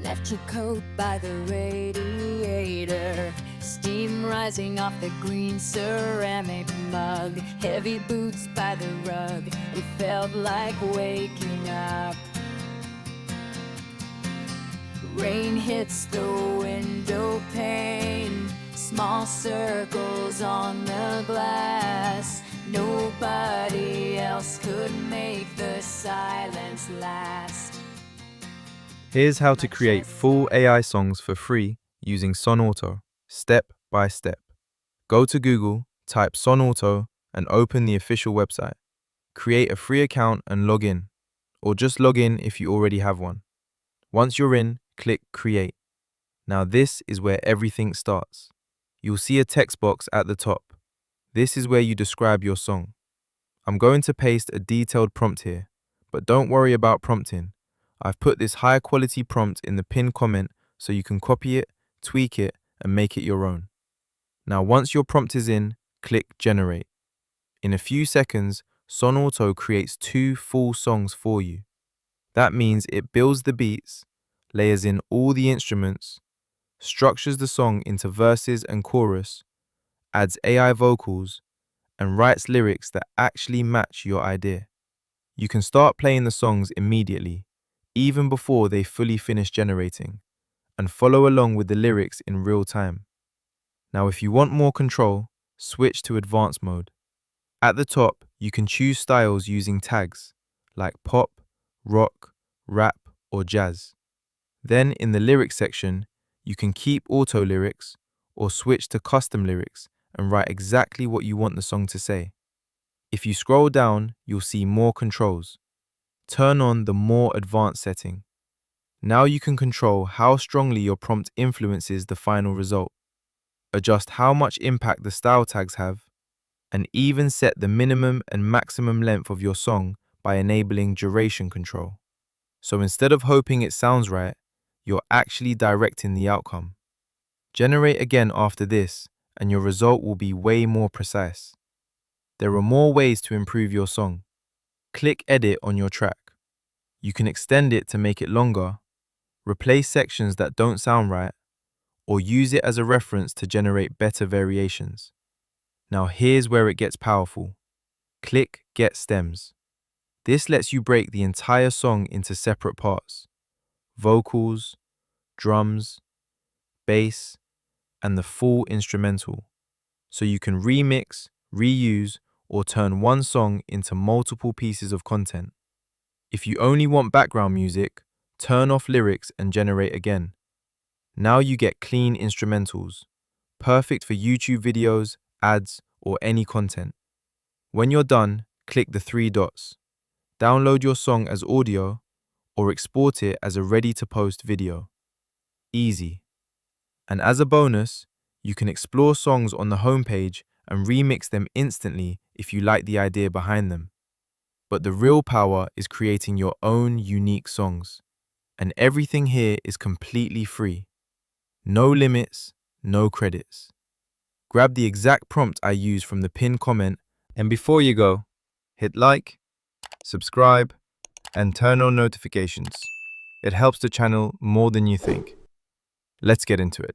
Left your coat by the radiator, steam rising off the green ceramic mug, heavy boots by the rug. It felt like waking up. Rain hits the window pane, small circles on the glass. Nobody else could make the silence last. Here's how to create full AI songs for free using Sonauto, step by step. Go to Google, type Sonauto, and open the official website. Create a free account and log in, or just log in if you already have one. Once you're in, click Create. Now this is where everything starts. You'll see a text box at the top. This is where you describe your song. I'm going to paste a detailed prompt here, but don't worry about prompting. I've put this high quality prompt in the pinned comment so you can copy it, tweak it, and make it your own. Now once your prompt is in, click Generate. In a few seconds, Sonauto creates 2 full songs for you. That means it builds the beats, layers in all the instruments, structures the song into verses and chorus, adds AI vocals, and writes lyrics that actually match your idea. You can start playing the songs immediately, even before they fully finish generating, and follow along with the lyrics in real time. Now if you want more control, switch to advanced mode. At the top, you can choose styles using tags, like pop, rock, rap, or jazz. Then in the lyrics section, you can keep auto lyrics or switch to custom lyrics and write exactly what you want the song to say. If you scroll down, you'll see more controls. Turn on the more advanced setting. Now you can control how strongly your prompt influences the final result, adjust how much impact the style tags have, and even set the minimum and maximum length of your song by enabling duration control. So instead of hoping it sounds right, you're actually directing the outcome. Generate again after this, and your result will be way more precise. There are more ways to improve your song. Click Edit on your track. You can extend it to make it longer, replace sections that don't sound right, or use it as a reference to generate better variations. Now here's where it gets powerful. Click Get Stems. This lets you break the entire song into separate parts: vocals, drums, bass, and the full instrumental. So you can remix, reuse, or turn one song into multiple pieces of content. If you only want background music, turn off lyrics and generate again. Now you get clean instrumentals, perfect for YouTube videos, ads, or any content. When you're done, click the 3 dots. Download your song as audio or export it as a ready-to-post video. Easy. And as a bonus, you can explore songs on the homepage and remix them instantly if you like the idea behind them. But the real power is creating your own unique songs. And everything here is completely free. No limits, no credits. Grab the exact prompt I used from the pinned comment, and before you go, hit like, subscribe, and turn on notifications. It helps the channel more than you think. Let's get into it.